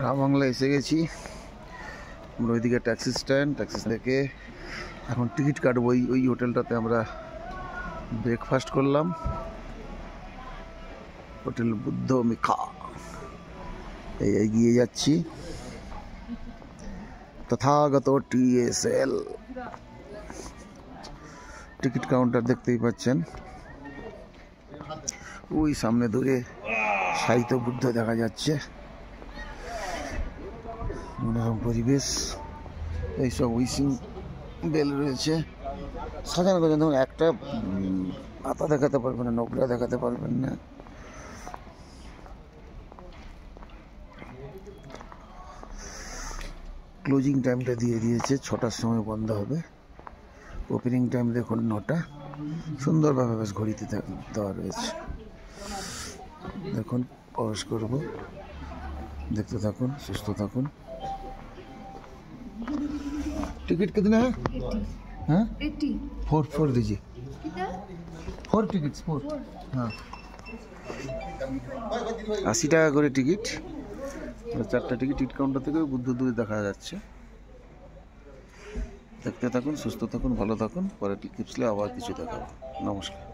রামবাংলা এসে গেছি আমরা। ওইদিকে ট্যাক্সি স্ট্যান্ড, ট্যাক্সি থেকে এখন টিকিট কাটবো। ওই হোটেলটাতে আমরা ব্রেকফাস্ট করলাম, হোটেল বুদ্ধ মিখা। এই এগিয়ে যাচ্ছি, তথাগত TSL টিকিট কাউন্টার দেখতেই পাচ্ছেন। ওই সামনে দূরে সাহিত্য বুদ্ধ দেখা যাচ্ছে, মনোরম পরিবেশ। এইসব উইসিং বেল রয়েছে সাজানো গোছানো। দেখুন একটা পাতা দেখাতে পারবেন না, নোংরা দেখাতে পারবেন না। ক্লোজিং টাইমটা দিয়ে দিয়েছে, 6টার সময় বন্ধ হবে। ওপেনিং টাইম দেখুন 9টা। সুন্দরভাবে বেশ ঘড়িতে দেওয়া রয়েছে। দেখুন প্রবেশ করব, দেখতে থাকুন, সুস্থ থাকুন। टिकट कितने हैं? 80 4 दीजिए। कितना? 4 टिकट्स 4। हाँ 80 টাকা করে টিকিট। 4টা টিকিট টিকিট কাউন্টার থেকে বুদ্ধ দূরে দেখা যাচ্ছে। দেখতে থাকুন, সুস্থ থাকুন, ভালো থাকুন। পরে টিকিটসলে আবার কিছু দেখাবো। নমস্কার।